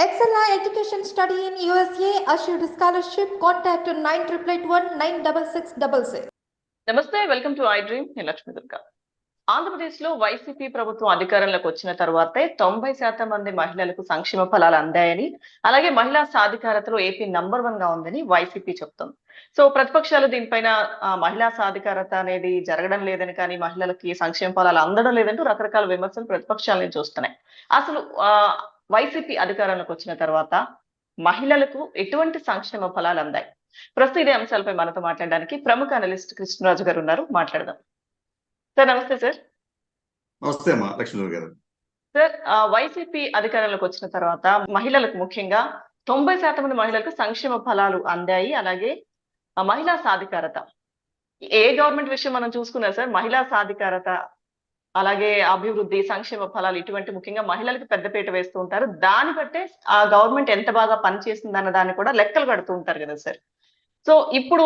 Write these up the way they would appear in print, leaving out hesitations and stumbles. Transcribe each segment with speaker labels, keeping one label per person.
Speaker 1: Excella Education Study in USA assured scholarship. Contact 9881
Speaker 2: నమస్తే, welcome to I dream. నేను లక్ష్మీ దుర్గా. ఆంధ్రప్రదేశ్ లో YCP ప్రభుత్వం అధికారంలోకి వచ్చిన తర్వాతే 90% మంది మహిళలకు సంక్షేమ ఫలాలు అందాయని, అలాగే మహిళా సాధికారతలో ఏపీ నంబర్ 1 గా ఉందని వైసీపీ చెప్తోంది. సో ప్రతిపక్షాలు దీనిపైన మహిళా సాధికారత అనేది జరగడం లేదని, కానీ మహిళలకి సంక్షేమ ఫలాలు అందడం లేదంటూ రకరకాల విమర్శలు ప్రతిపక్షాల నుంచి వస్తున్నాయి. అసలు వైసీపీ అధికారంలోకి వచ్చిన తర్వాత మహిళలకు ఎటువంటి సంక్షేమ ఫలాలు అందాయి? ప్రస్తుత ఇదే అంశాలపై మనతో మాట్లాడడానికి ప్రముఖ అనలిస్ట్ కృష్ణరాజు గారు ఉన్నారు. మాట్లాడదాం. సార్ నమస్తే. సార్
Speaker 3: నమస్తే అమ్మా లక్ష్మీ గారు.
Speaker 2: సార్, వైసీపీ అధికారంలోకి వచ్చిన తర్వాత మహిళలకు, ముఖ్యంగా 90% మంది మహిళలకు సంక్షేమ ఫలాలు అందాయి. అలాగే మహిళా సాధికారత, ఏ గవర్నమెంట్ విషయం మనం చూసుకున్నా సార్, మహిళా సాధికారత, అలాగే అభివృద్ధి, సంక్షేమ ఫలాలు, ఇటువంటి ముఖ్యంగా మహిళలకు పెద్దపీట వేస్తూ ఉంటారు. దాన్ని బట్టే ఆ గవర్నమెంట్ ఎంత బాగా పనిచేస్తుంది అన్న దాన్ని కూడా లెక్కలు కడుతూ ఉంటారు కదా సార్. సో ఇప్పుడు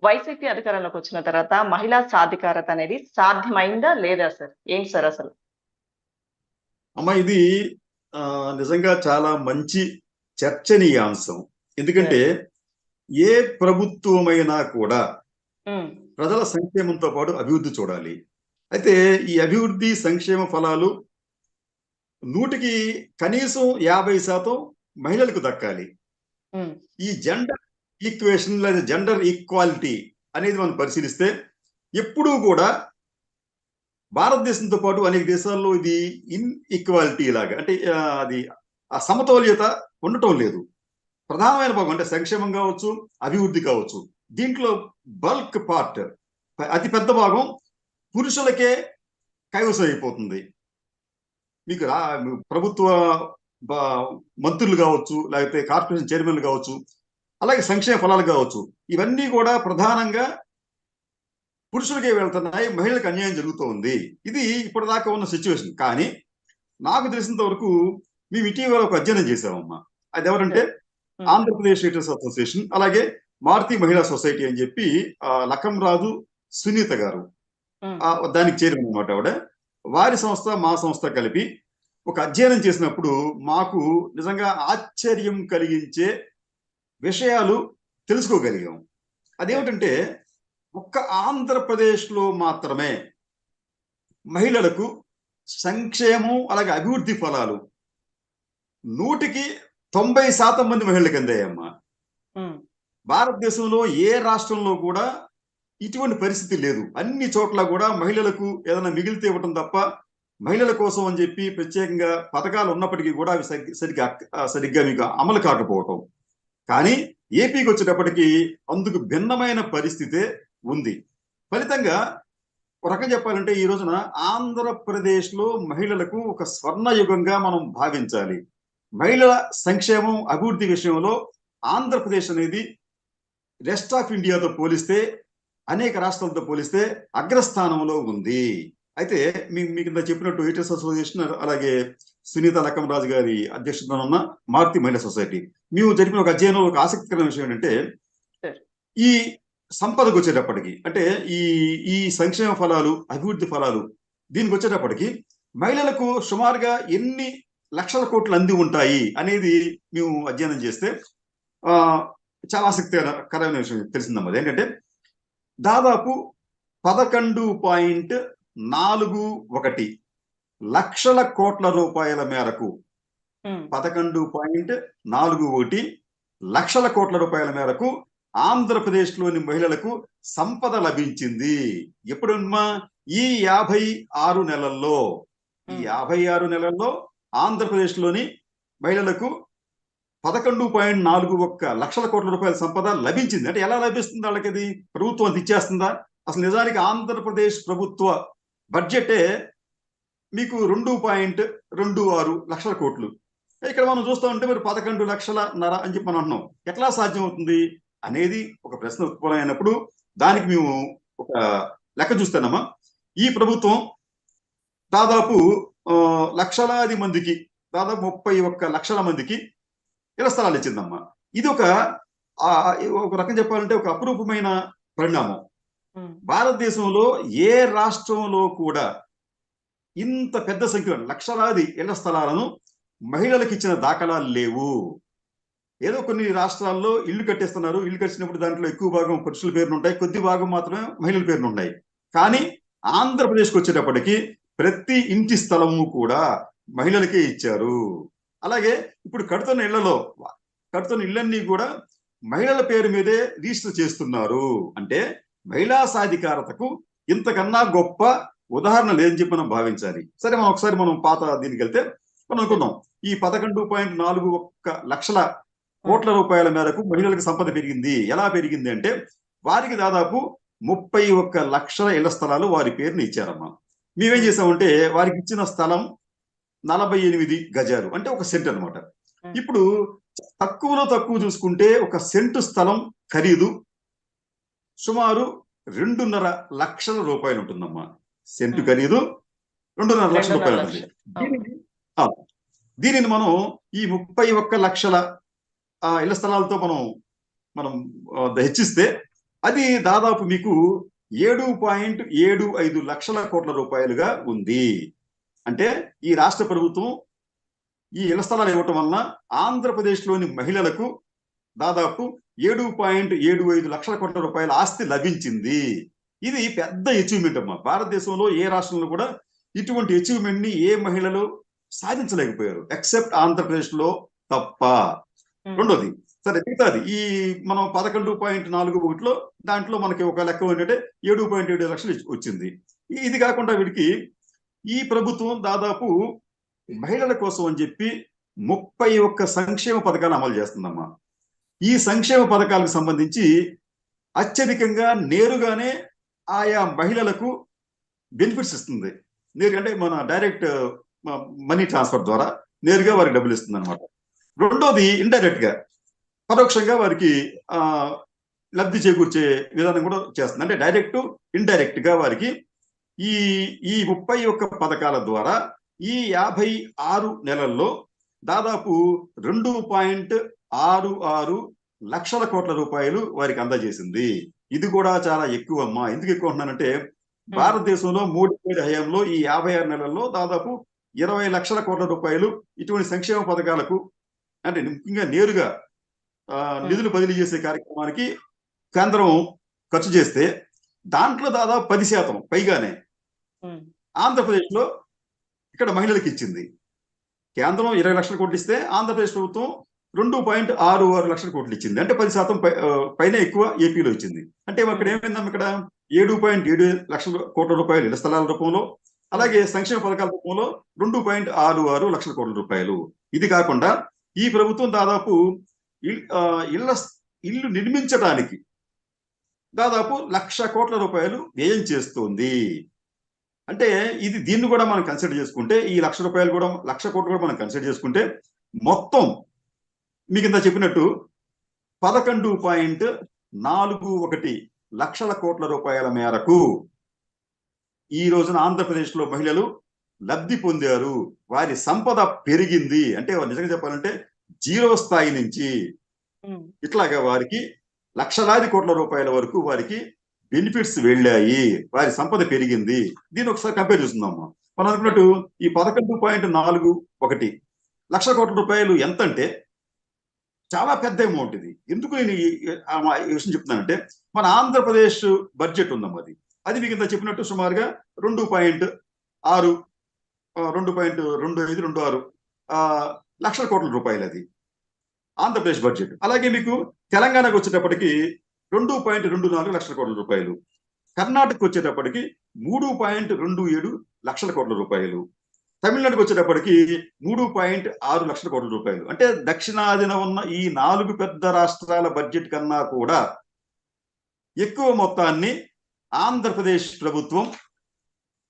Speaker 2: వైసీపీ అధికారంలోకి వచ్చిన తర్వాత మహిళా సాధికారత అనేది సాధ్యమైందా లేదా సార్? ఏంటి సార్ అసలు?
Speaker 3: అమ్మా, ఇది నిజంగా చాలా మంచి చర్చనీయాంశం. ఎందుకంటే ఏ ప్రభుత్వమైనా కూడా ప్రజల సంక్షేమంతో పాటు అభివృద్ధి చూడాలి. అయితే ఈ అభివృద్ధి సంక్షేమ ఫలాలు 100కి కనీసం 50% మహిళలకు దక్కాలి. ఈ జెండర్ ఈక్వేషన్ లేదా జెండర్ ఈక్వాలిటీ అనేది మనం పరిశీలిస్తే ఎప్పుడూ కూడా భారతదేశంతో పాటు అనేక దేశాల్లో ఇది ఇన్ఈక్వాలిటీ లాగా, అంటే అది ఆ సమతౌల్యత ఉండటం లేదు. ప్రధానమైన భాగం అంటే సంక్షేమం కావచ్చు, అభివృద్ధి కావచ్చు, దీంట్లో బల్క్ పార్ట్, అతి పెద్ద భాగం పురుషులకే కైవసం అయిపోతుంది. మీకు ప్రభుత్వ మంత్రులు కావచ్చు, లేకపోతే కార్పొరేషన్ చైర్మన్లు కావచ్చు, అలాగే సంక్షేమ ఫలాలు కావచ్చు, ఇవన్నీ కూడా ప్రధానంగా పురుషులకే వెళ్తున్నాయి, మహిళలకు అన్యాయం జరుగుతూ ఉంది. ఇది ఇప్పటిదాకా ఉన్న సిచ్యువేషన్. కానీ నాకు తెలిసినంత వరకు మేము ఇటీవల ఒక అధ్యయనం చేసామమ్మా. అది ఎవరంటే ఆంధ్రప్రదేశ్ రైటర్స్ అసోసియేషన్, అలాగే మారుతి మహిళా సొసైటీ అని చెప్పి లకంరాజు సునీత గారు దానికి చైర్మన్ అన్నమాట. ఆవిడ, వారి సంస్థ మా సంస్థ కలిపి ఒక అధ్యయనం చేసినప్పుడు మాకు నిజంగా ఆశ్చర్యం కలిగించే విషయాలు తెలుసుకోగలిగాం. అదేమిటంటే, ఒక్క ఆంధ్రప్రదేశ్లో మాత్రమే మహిళలకు సంక్షేమం అలాగే అభివృద్ధి ఫలాలు 100కి 90% మంది మహిళలకు అందాయమ్మా. భారతదేశంలో ఏ రాష్ట్రంలో కూడా ఇటువంటి పరిస్థితి లేదు. అన్ని చోట్ల కూడా మహిళలకు ఏదైనా మిగిలితే ఇవ్వటం తప్ప, మహిళల కోసం అని చెప్పి ప్రత్యేకంగా పథకాలు ఉన్నప్పటికీ కూడా అవి సరిగ్గా మీకు అమలు కాకపోవటం. కానీ ఏపీకి వచ్చేటప్పటికి అందుకు భిన్నమైన పరిస్థితే ఉంది. ఫలితంగా ఒక రకం చెప్పాలంటే ఈ రోజున ఆంధ్రప్రదేశ్లో మహిళలకు ఒక స్వర్ణయుగంగా మనం భావించాలి. మహిళల సంక్షేమం, అభివృద్ధి విషయంలో ఆంధ్రప్రదేశ్ అనేది రెస్ట్ ఆఫ్ ఇండియాతో పోలిస్తే, అనేక రాష్ట్రాలతో పోలిస్తే అగ్రస్థానంలో ఉంది. అయితే మీకు ఇంత చెప్పినట్టు రైటర్స్ అసోసియేషన్, అలాగే సునీత లకంరాజు గారి అధ్యక్షతన ఉన్న మారుతి మహిళా సొసైటీ, మేము జరిపిన ఒక అధ్యయనంలో ఒక ఆసక్తికరమైన విషయం ఏంటంటే, ఈ సంపదకు వచ్చేటప్పటికి, అంటే ఈ సంక్షేమ ఫలాలు, అభివృద్ధి ఫలాలు, దీనికి వచ్చేటప్పటికి మహిళలకు సుమారుగా ఎన్ని లక్షల కోట్లు అంది ఉంటాయి అనేది మేము అధ్యయనం చేస్తే చాలా ఆసక్తికరమైన విషయం తెలిసిందమ్మా. ఏంటంటే దాదాపు 11.41 లక్షల కోట్ల రూపాయల మేరకు, 11.41 లక్షల కోట్ల రూపాయల మేరకు ఆంధ్రప్రదేశ్లోని మహిళలకు సంపద లభించింది. ఎప్పుడమ్మా? ఈ 56 నెలల్లో, ఈ 56 నెలల్లో ఆంధ్రప్రదేశ్లోని మహిళలకు 11.41 లక్షల కోట్ల రూపాయల సంపద లభించింది. అంటే ఎలా లభిస్తుంది వాళ్ళకి? అది ప్రభుత్వం అంత ఇచ్చేస్తుందా? అసలు నిజానికి ఆంధ్రప్రదేశ్ ప్రభుత్వ బడ్జెటే మీకు 2.26 లక్షల కోట్లు. ఇక్కడ మనం చూస్తూ ఉంటే మరి 11 లక్షలన్నర అని చెప్పి మనం అంటున్నాం. ఎట్లా సాధ్యం అవుతుంది అనేది ఒక ప్రశ్న ఉత్పన్నమైనప్పుడు దానికి మేము ఒక లెక్క చూస్తానమ్మా. ఈ ప్రభుత్వం దాదాపు లక్షలాది మందికి, దాదాపు 31 లక్షల మందికి ఇళ్ల స్థలాలు ఇచ్చిందమ్మా. ఇది ఒక రకం చెప్పాలంటే ఒక అపురూపమైన పరిణామం. భారతదేశంలో ఏ రాష్ట్రంలో కూడా ఇంత పెద్ద సంఖ్యలో లక్షలాది ఇళ్ల స్థలాలను మహిళలకు ఇచ్చిన దాఖలాలు లేవు. ఏదో కొన్ని రాష్ట్రాల్లో ఇల్లు కట్టేస్తున్నారు, ఇల్లు కట్టినప్పుడు దాంట్లో ఎక్కువ భాగం పురుషుల పేర్లు ఉంటాయి, కొద్ది భాగం మాత్రమే మహిళల పేర్లు ఉన్నాయి. కానీ ఆంధ్రప్రదేశ్కి వచ్చేటప్పటికి ప్రతి ఇంటి స్థలము కూడా మహిళలకే ఇచ్చారు. అలాగే ఇప్పుడు కడుతున్న ఇళ్ళన్నీ కూడా మహిళల పేరు మీదే రిజిస్టర్ చేస్తున్నారు. అంటే మహిళా సాధికారతకు ఇంతకన్నా గొప్ప ఉదాహరణ లేదని చెప్పి మనం భావించాలి. సరే, మనం ఒకసారి పాత దీనికి వెళ్తే మనం అనుకున్నాం, ఈ 11.41 లక్షల కోట్ల రూపాయల మేరకు మహిళలకు సంపద పెరిగింది. ఎలా పెరిగింది అంటే వారికి దాదాపు 31 లక్షల ఇళ్ల స్థలాలు వారి పేరుని ఇచ్చారమ్మా. మేమేం చేసామంటే వారికి ఇచ్చిన స్థలం 48 గజాలు, అంటే 1 సెంట్ అనమాట. ఇప్పుడు తక్కువలో తక్కువ చూసుకుంటే 1 సెంటు స్థలం ఖరీదు సుమారు 2.5 లక్షల రూపాయలు ఉంటుందమ్మా. సెంటు ఖరీదు 2.5 లక్షల రూపాయలు ఉంటుంది. దీనిని మనం ఈ 31 లక్షల ఇళ్ల స్థలాలతో మనం హెచ్చిస్తే అది దాదాపు మీకు 7.75 లక్షల కోట్ల రూపాయలుగా ఉంది. అంటే ఈ రాష్ట్ర ప్రభుత్వం ఈ ఇళ్ల స్థలాలు ఇవ్వటం వలన ఆంధ్రప్రదేశ్లోని మహిళలకు దాదాపు 7.75 లక్షల కోట్ల రూపాయల ఆస్తి లభించింది. ఇది పెద్ద అచీవ్మెంట్ అమ్మా. భారతదేశంలో ఏ రాష్ట్రంలో కూడా ఇటువంటి అచీవ్మెంట్ ని ఏ మహిళలు సాధించలేకపోయారు, ఎక్సెప్ట్ ఆంధ్రప్రదేశ్ లో తప్ప. రెండోది, సరే మిగతాది ఈ మనం 11.41లో దాంట్లో మనకి ఒక లెక్క ఏంటంటే 7.7 లక్షలు వచ్చింది. ఇది కాకుండా వీడికి ఈ ప్రభుత్వం దాదాపు మహిళల కోసం అని చెప్పి 31 సంక్షేమ పథకాలు అమలు చేస్తుందమ్మా. ఈ సంక్షేమ పథకాలకు సంబంధించి అత్యధికంగా నేరుగానే ఆయా మహిళలకు బెనిఫిట్స్ ఇస్తుంది. అంటే మన డైరెక్ట్ మనీ ట్రాన్స్ఫర్ ద్వారా నేరుగా వారికి డబ్బులు ఇస్తుంది అనమాట. రెండోది, ఇండైరెక్ట్ గా పరోక్షంగా వారికి లబ్ధి చేకూర్చే విధానం కూడా చేస్తుంది. అంటే డైరెక్ట్ ఇండైరెక్ట్ గా వారికి ఈ 31 పథకాల ద్వారా ఈ 56 నెలల్లో దాదాపు 2.66 లక్షల కోట్ల రూపాయలు వారికి అందజేసింది. ఇది కూడా చాలా ఎక్కువ అమ్మా. ఎందుకు ఎక్కువ అంటున్నానంటే భారతదేశంలో మోడీ హయాంలో ఈ 56 నెలల్లో దాదాపు 20 లక్షల కోట్ల రూపాయలు ఇటువంటి సంక్షేమ పథకాలకు, అంటే ముఖ్యంగా నేరుగా నిధులు బదిలీ చేసే కార్యక్రమానికి కేంద్రం ఖర్చు చేస్తే దాంట్లో దాదాపు 10% పైగానే ఆంధ్రప్రదేశ్ లో ఇక్కడ మహిళలకు ఇచ్చింది. కేంద్రం 20 లక్షల కోట్లు ఇస్తే ఆంధ్రప్రదేశ్ ప్రభుత్వం 2.66 లక్షల కోట్లు ఇచ్చింది. అంటే 10% పైన ఎక్కువ ఏపీలో ఇచ్చింది. అంటే అక్కడ ఏమైందమ్మా, ఇక్కడ 7.7 లక్షల కోట్ల రూపాయలు ఇళ్ల స్థలాల రూపంలో, అలాగే సంక్షేమ పథకాల రూపంలో 2.66 లక్షల కోట్ల రూపాయలు. ఇది కాకుండా ఈ ప్రభుత్వం దాదాపు ఇల్లు నిర్మించడానికి దాదాపు 1,00,000 కోట్ల రూపాయలు వ్యయం చేస్తుంది. అంటే దీన్ని కూడా మనం కన్సిడర్ చేసుకుంటే ఈ 1,00,000 రూపాయలు కూడా 1,00,000 కోట్లు కూడా మనం కన్సిడర్ చేసుకుంటే మొత్తం మీకు ఇంత చెప్పినట్టు 11.41 లక్షల కోట్ల రూపాయల మేరకు ఈ రోజున ఆంధ్రప్రదేశ్ లో మహిళలు లబ్ధి పొందారు. వారి సంపద పెరిగింది. అంటే నిజంగా చెప్పాలంటే 0 స్థాయి నుంచి ఇట్లాగా వారికి లక్షలాది కోట్ల రూపాయల వరకు వారికి బెనిఫిట్స్ వెళ్ళాయి, వారి సంపద పెరిగింది. దీన్ని ఒకసారి కంపేర్ చేస్తుందమ్మా. మనం అనుకున్నట్టు ఈ 11.41 లక్షల కోట్ల రూపాయలు ఎంత అంటే చాలా పెద్ద అమౌంట్ ఇది. ఎందుకు నేను ఈ విషయం చెప్తున్నానంటే మన ఆంధ్రప్రదేశ్ బడ్జెట్ ఉందమ్మా, అది మీకు ఇంత చెప్పినట్టు సుమారుగా 2.25-26 లక్షల కోట్ల రూపాయలు అది ఆంధ్రప్రదేశ్ బడ్జెట్. అలాగే మీకు తెలంగాణకు వచ్చేటప్పటికి 2.24 లక్షల కోట్ల రూపాయలు, కర్ణాటకకు వచ్చేటప్పటికి 3.27 లక్షల కోట్ల రూపాయలు, తమిళనాడుకు వచ్చేటప్పటికి 3.6 లక్షల కోట్ల రూపాయలు. అంటే దక్షిణాదిన ఉన్న ఈ 4 పెద్ద రాష్ట్రాల బడ్జెట్ కన్నా కూడా ఎక్కువ మొత్తాన్ని ఆంధ్రప్రదేశ్ ప్రభుత్వం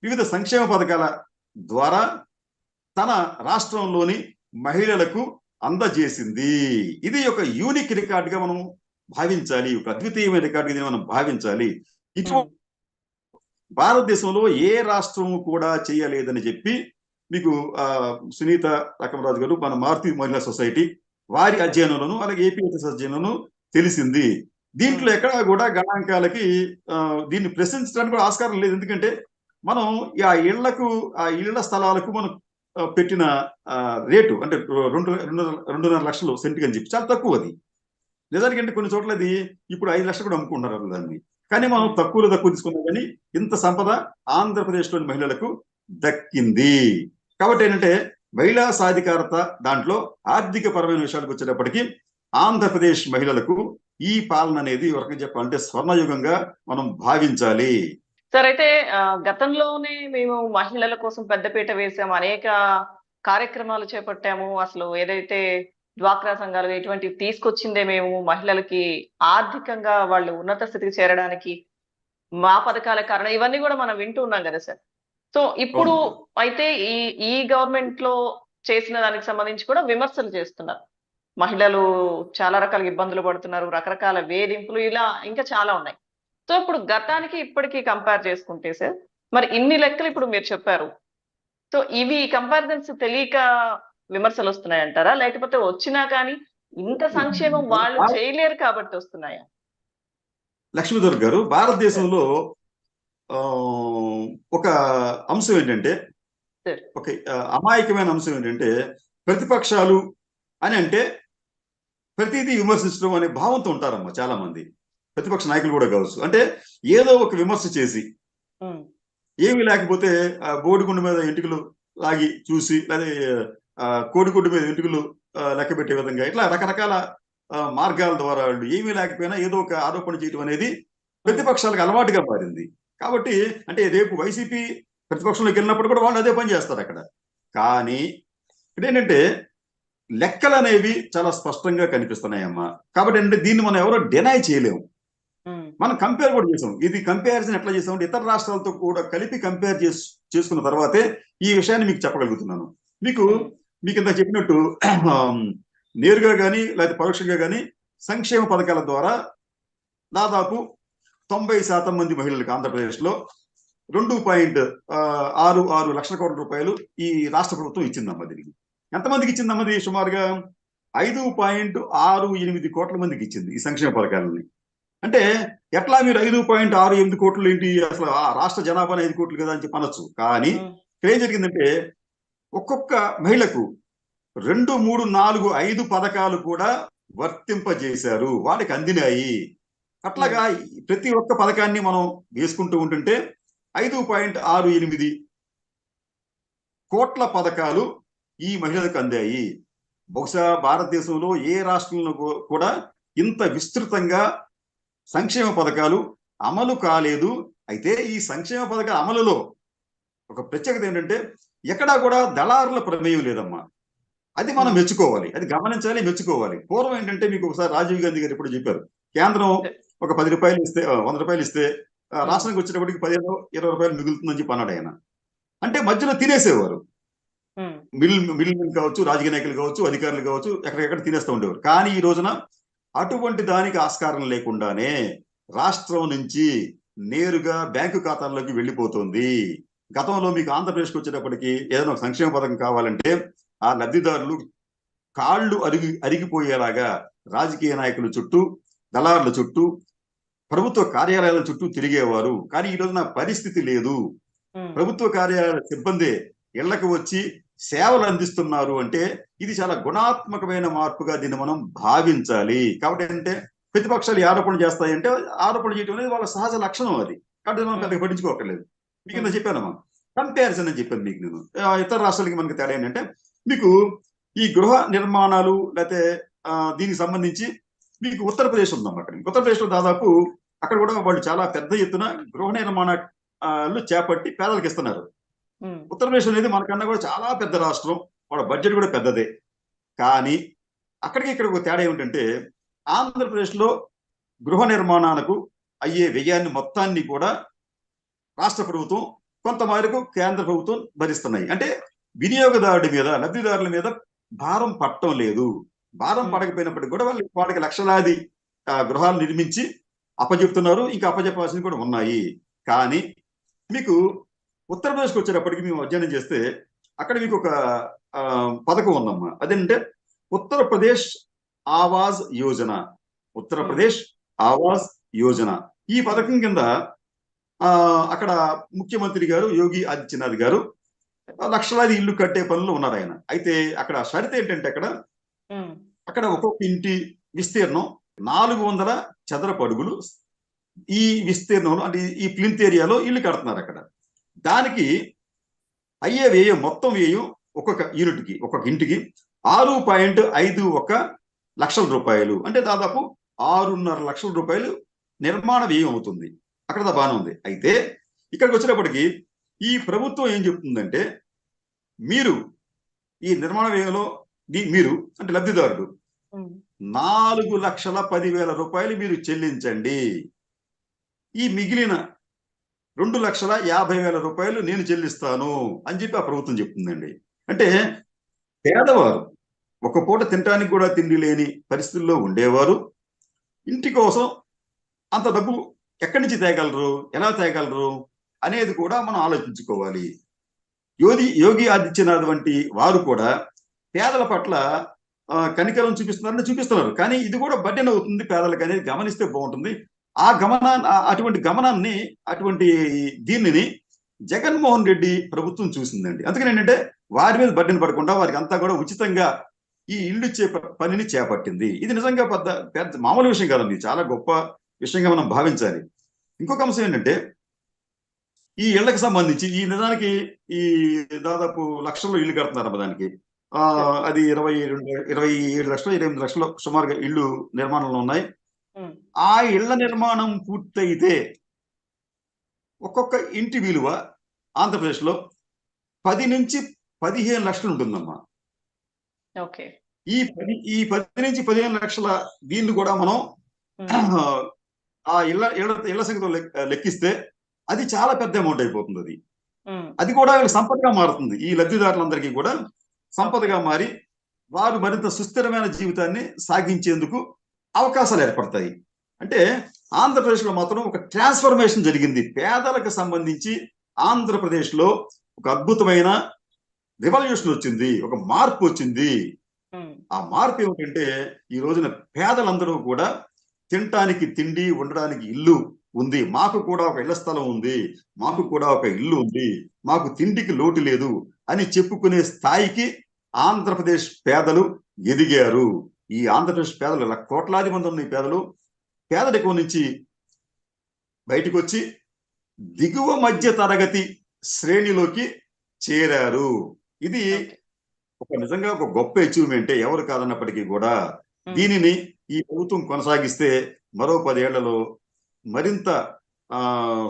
Speaker 3: వివిధ సంక్షేమ పథకాల ద్వారా తన రాష్ట్రంలోని మహిళలకు అందజేసింది. ఇది ఒక యూనిక్ రికార్డ్ గా మనం భావించాలి, ఒక అద్వితీయమైన రికార్డు మనం భావించాలి. ఇటు భారతదేశంలో ఏ రాష్ట్రము కూడా చేయలేదని చెప్పి మీకు సునీత రకమరాజు గారు మన మారుతి మహిళా సొసైటీ వారి అధ్యయనంలోను అలాగే ఏపీఎస్ఎస్ అధ్యయనంలోను తెలిసింది. దీంట్లో ఎక్కడా కూడా గణాంకాలకి దీన్ని ప్రశ్నించడానికి కూడా ఆస్కారం లేదు. ఎందుకంటే మనం ఆ ఇళ్ల స్థలాలకు మనం పెట్టిన రేటు అంటే 2.5 లక్షలు సెంటుకి అని చెప్పి చాలా తక్కువ అది. నిజానికి అంటే కొన్ని చోట్ల అది ఇప్పుడు 5 లక్షలు కూడా అమ్ముకుంటున్నారు దాన్ని. కానీ మనం తక్కువ తీసుకున్నాం కానీ ఇంత సంపద ఆంధ్రప్రదేశ్లోని మహిళలకు దక్కింది. కాబట్టి ఏంటంటే మహిళా సాధికారత దాంట్లో ఆర్థిక పరమైన విషయాలకు వచ్చేటప్పటికి ఆంధ్రప్రదేశ్ మహిళలకు ఈ పాలన అనేది ఒక రకంగా చెప్పాలంటే స్వర్ణయుగంగా మనం భావించాలి.
Speaker 2: సార్, అయితే గతంలోనే మేము మహిళల కోసం పెద్దపీట వేసాము, అనేక కార్యక్రమాలు చేపట్టాము. అసలు ఏదైతే డ్వాక్రా సంఘాలు ఇటువంటివి తీసుకొచ్చిందే మేము మహిళలకి ఆర్థికంగా వాళ్ళు ఉన్నత స్థితికి చేరడానికి మా పథకాల కారణం, ఇవన్నీ కూడా మనం వింటూ ఉన్నాం కదా సార్. సో ఇప్పుడు అయితే ఈ గవర్నమెంట్ లో చేసిన దానికి సంబంధించి కూడా విమర్శలు చేస్తున్నారు. మహిళలు చాలా రకాల ఇబ్బందులు పడుతున్నారు, రకరకాల వేధింపులు, ఇలా ఇంకా చాలా ఉన్నాయి. సో ఇప్పుడు గతానికి ఇప్పటికీ కంపేర్ చేసుకుంటే సార్, మరి ఇన్ని లెక్కలు ఇప్పుడు మీరు చెప్పారు. సో ఇవి కంపారిజన్స్ తెలియక విమర్శలు వస్తున్నాయంటారా, లేకపోతే వచ్చినా కానీ ఇంత సంక్షేమం వాళ్ళు చేయలేరు కాబట్టి వస్తున్నాయా?
Speaker 3: లక్ష్మీధర్ గారు, భారతదేశంలో ఒక అంశం ఏంటంటే, ఒక అమాయకమైన అంశం ఏంటంటే, ప్రతిపక్షాలు అని అంటే ప్రతిదీ విమర్శించడం అనే భావంతో ఉంటారమ్మా చాలా మంది. ప్రతిపక్ష నాయకులు కూడా కావచ్చు. అంటే ఏదో ఒక విమర్శ చేసి ఏమి లేకపోతే బోడిగుండు మీద ఎంటుకలు లాగి చూసి, లేదా కోడిగుడ్డు మీద ఎంటుకలు లెక్క పెట్టే విధంగా ఇట్లా రకరకాల మార్గాల ద్వారా వాళ్ళు ఏమీ లేకపోయినా ఏదో ఒక ఆరోపణ చేయడం అనేది ప్రతిపక్షాలకు అలవాటుగా మారింది. కాబట్టి అంటే రేపు వైసీపీ ప్రతిపక్షంలోకి వెళ్ళినప్పుడు కూడా వాళ్ళు అదే పని చేస్తారు అక్కడ. కానీ ఇదేంటంటే లెక్కలు అనేవి చాలా స్పష్టంగా కనిపిస్తున్నాయమ్మా. కాబట్టి అంటే దీన్ని మనం ఎవరో డినై చేయలేము. మనం కంపేర్ కూడా చేసాం. ఇది కంపారిజన్ ఎట్లా చేసామంటే ఇతర రాష్ట్రాలతో కూడా కలిపి కంపేర్ చేసుకున్న తర్వాతే ఈ విషయాన్ని మీకు చెప్పగలుగుతున్నాను. మీకు ఇంత చెప్పినట్టు నేరుగా కానీ లేకపోతే పరోక్షంగా కానీ సంక్షేమ పథకాల ద్వారా దాదాపు 90% మంది మహిళలకు ఆంధ్రప్రదేశ్లో 2.66 లక్షల కోట్ల రూపాయలు ఈ రాష్ట్ర ప్రభుత్వం ఇచ్చిందమ్మా. దీనికి ఎంతమందికి ఇచ్చిందమ్మది? సుమారుగా 5.68 కోట్ల మందికి ఇచ్చింది ఈ సంక్షేమ పథకాలని. అంటే ఎట్లా మీరు 5.68 కోట్లు ఏంటి, అసలు ఆ రాష్ట్ర జనాభా 5 కోట్లు కదా అని చెప్పి అనొచ్చు. కానీ ఇక్కడ ఏం జరిగిందంటే ఒక్కొక్క మహిళకు 2, 3, 4, 5 పథకాలు కూడా వర్తింపజేశారు, వాటికి అందినాయి. అట్లాగా ప్రతి ఒక్క పథకాన్ని మనం వేసుకుంటూ ఉంటుంటే 5.68 కోట్ల పథకాలు ఈ మహిళలకు అందాయి. బహుశా భారతదేశంలో ఏ రాష్ట్రంలో కూడా ఇంత విస్తృతంగా సంక్షేమ పథకాలు అమలు కాలేదు. అయితే ఈ సంక్షేమ పథకాల అమలులో ఒక ప్రత్యేకత ఏంటంటే ఎక్కడా కూడా దళారుల ప్రమేయం లేదమ్మా. అది మనం మెచ్చుకోవాలి, అది గమనించాలి, మెచ్చుకోవాలి. పూర్వం ఏంటంటే మీకు ఒకసారి రాజీవ్ గాంధీ గారు ఎప్పుడు చెప్పారు, కేంద్రం ఒక 10 రూపాయలు ఇస్తే 100 రూపాయలు ఇస్తే రాష్ట్రానికి వచ్చేటప్పటికి 15-20 రూపాయలు మిగులుతుందని చెప్పి అన్నాడు ఆయన. అంటే మధ్యలో తినేసేవారు. మిడిల్ కావచ్చు, రాజకీయ నాయకులు కావచ్చు, అధికారులు కావచ్చు, ఎక్కడెక్కడ తినేస్తూ ఉండేవారు. కానీ ఈ రోజున అటువంటి దానికి ఆస్కారం లేకుండానే రాష్ట్రం నుంచి నేరుగా బ్యాంకు ఖాతాల్లోకి వెళ్ళిపోతుంది. గతంలో మీకు ఆంధ్రప్రదేశ్కి వచ్చేటప్పటికి ఏదైనా ఒక సంక్షేమ పథకం కావాలంటే ఆ లబ్ధిదారులు కాళ్ళు అరిగిపోయేలాగా రాజకీయ నాయకుల చుట్టూ, దళారుల చుట్టూ, ప్రభుత్వ కార్యాలయాల చుట్టూ తిరిగేవారు. కానీ ఈ రోజున పరిస్థితి లేదు. ప్రభుత్వ కార్యాలయాల సిబ్బంది ఇళ్లకు వచ్చి సేవలు అందిస్తున్నారు. అంటే ఇది చాలా గుణాత్మకమైన మార్పుగా దీన్ని మనం భావించాలి. కాబట్టి ఏంటంటే ప్రతిపక్షాలు ఆరోపణలు చేస్తాయంటే ఆరోపణలు చేయడం అనేది వాళ్ళ సహజ లక్షణం. అది కాబట్టి మనం పెద్దగా పట్టించుకోకర్లేదు. మీకు నేను చెప్పానమ్మా, కంపారిజన్ అని చెప్పాను మీకు నేను. ఇతర రాష్ట్రాలకి మనకి తేడా ఏంటంటే మీకు ఈ గృహ నిర్మాణాలు లేకపోతే దీనికి సంబంధించి మీకు ఉత్తరప్రదేశ్ ఉందమ్మా. అక్కడ ఉత్తరప్రదేశ్లో దాదాపు అక్కడ కూడా వాళ్ళు చాలా పెద్ద ఎత్తున గృహ నిర్మాణాలు చేపట్టి పేదలకు ఇస్తున్నారు. ఉత్తరప్రదేశ్ అనేది మనకన్నా కూడా చాలా పెద్ద రాష్ట్రం, వాళ్ళ బడ్జెట్ కూడా పెద్దదే. కానీ అక్కడికి ఇక్కడ ఒక తేడా ఏమిటంటే ఆంధ్రప్రదేశ్లో గృహ నిర్మాణాలకు అయ్యే వ్యయాన్ని మొత్తాన్ని కూడా రాష్ట్ర ప్రభుత్వం కొంత మేరకు కేంద్ర ప్రభుత్వం భరిస్తున్నాయి. అంటే వినియోగదారుడి మీద, లబ్ధిదారుల మీద భారం పట్టడం లేదు. భారం పడకపోయినప్పటికీ కూడా వాళ్ళకి లక్షలాది గృహాలు నిర్మించి అప్పచెప్తున్నారు. ఇంకా అప్పచెప్పాల్సినవి కూడా ఉన్నాయి. కానీ మీకు ఉత్తరప్రదేశ్కి వచ్చేటప్పటికి మేము అధ్యయనం చేస్తే అక్కడ మీకు ఒక పథకం ఉందమ్మా. అదేంటే ఉత్తరప్రదేశ్ ఆవాజ్ యోజన. ఉత్తరప్రదేశ్ ఆవాజ్ యోజన ఈ పథకం కింద అక్కడ ముఖ్యమంత్రి గారు యోగి ఆదిత్యనాథ్ గారు లక్షలాది ఇల్లు కట్టే పనులు ఉన్నారు ఆయన. అయితే అక్కడ షరతు ఏంటంటే
Speaker 2: ఉమ్,
Speaker 3: అక్కడ ఒక్కొక్క ఇంటి విస్తీర్ణం 400 చదరపు అడుగులు. ఈ విస్తీర్ణంలో అంటే ఈ ప్లింత్ ఏరియాలో ఇల్లు కడుతున్నారు అక్కడ. దానికి అయ్యే వ్యయం, మొత్తం వ్యయం ఒక్కొక్క యూనిట్కి, ఒక్కొక్క ఇంటికి 6.51 లక్షల రూపాయలు. అంటే దాదాపు 6.5 లక్షల రూపాయలు నిర్మాణ వ్యయం అవుతుంది. అక్కడ బాగానే ఉంది. అయితే ఇక్కడికి వచ్చినప్పటికీ ఈ ప్రభుత్వం ఏం చెప్తుందంటే, మీరు ఈ నిర్మాణ వ్యయంలో మీరు అంటే లబ్ధిదారుడు
Speaker 2: ఉమ్,
Speaker 3: 4,10,000 రూపాయలు మీరు చెల్లించండి, ఈ మిగిలిన 2,50,000 రూపాయలు నేను చెల్లిస్తాను అని చెప్పి ఆ ప్రభుత్వం చెప్తుందండి. అంటే పేదవారు, ఒక పూట తినడానికి కూడా తిండి లేని పరిస్థితుల్లో ఉండేవారు ఇంటి కోసం అంత డబ్బు ఎక్కడి నుంచి తేగలరు, ఎలా తేగలరు అనేది కూడా మనం ఆలోచించుకోవాలి. యోగి ఆదిత్యనాథ్ వంటి వారు కూడా పేదల పట్ల కనికరం చూపిస్తున్నారు. కానీ ఇది కూడా బడ్డెన్ అవుతుంది పేదలకు అనేది గమనిస్తే బాగుంటుంది. ఆ అటువంటి గమనాన్ని, అటువంటి దీనిని జగన్మోహన్ రెడ్డి ప్రభుత్వం చూసిందండి. అందుకని ఏంటంటే వారి మీద బడ్డెన్ పడకుండా వారికి అంతా కూడా ఉచితంగా ఈ ఇల్లు ఇచ్చే పనిని చేపట్టింది. ఇది నిజంగా పెద్ద మామూలు విషయం కాదండి, చాలా గొప్ప విషయంగా మనం భావించాలి. ఇంకొక అంశం ఏంటంటే, ఈ ఇళ్లకు సంబంధించి ఈ నిజానికి ఈ దాదాపు లక్షల్లో ఇల్లు కడుతున్నారు దానికి. అది 27 లక్షలు 28 లక్షలు సుమారుగా ఇల్లు నిర్మాణంలో ఉన్నాయి. ఆ ఇళ్ల నిర్మాణం పూర్తయితే ఒక్కొక్క ఇంటి విలువ ఆంధ్రప్రదేశ్ లో 10 నుంచి 15 లక్షలు ఉంటుందమ్మా.
Speaker 2: ఓకే.
Speaker 3: ఈ 10 నుంచి 15 లక్షల దీన్ని కూడా మనం ఆ ఇళ్ల సంఖ్యతో లెక్కిస్తే అది చాలా పెద్ద అమౌంట్ అయిపోతుంది. అది కూడా సంపదగా మారుతుంది. ఈ లబ్ధిదారులందరికీ కూడా సంపదగా మారి వారు మరింత సుస్థిరమైన జీవితాన్ని సాగించేందుకు అవకాశాలు ఏర్పడతాయి. అంటే ఆంధ్రప్రదేశ్ లో మాత్రం ఒక ట్రాన్స్ఫర్మేషన్ జరిగింది. పేదలకు సంబంధించి ఆంధ్రప్రదేశ్ లో ఒక అద్భుతమైన రివల్యూషన్ వచ్చింది, ఒక మార్పు వచ్చింది. ఆ మార్పు ఏమిటంటే, ఈ రోజున పేదలందరూ కూడా తినటానికి తిండి, ఉండడానికి ఇల్లు ఉంది, మాకు కూడా ఒక ఇళ్ల స్థలం ఉంది, మాకు కూడా ఒక ఇల్లు ఉంది, మాకు తిండికి లోటు లేదు అని చెప్పుకునే స్థాయికి ఆంధ్రప్రదేశ్ పేదలు ఎదిగారు. ఈ ఆంధ్రప్రదేశ్ పేదలు, కోట్లాది మంది ఉన్న ఈ పేదలు పేదరికం నుంచి బయటకు వచ్చి దిగువ మధ్య తరగతి శ్రేణిలోకి చేరారు. ఇది నిజంగా ఒక గొప్ప అచీవ్మెంటే, ఎవరు కాదన్నప్పటికీ కూడా. దీనిని ఈ ప్రభుత్వం కొనసాగిస్తే మరో 10 ఏళ్లలో మరింత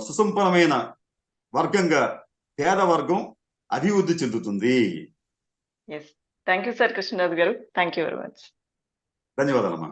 Speaker 3: సుసంపన్నమైన వర్గంగా పేద వర్గం అభివృద్ధి చెందుతుంది.
Speaker 2: Thank you sir Krishnaraju garu. Thank you very much.
Speaker 3: ధన్యవాదాలమ్మా.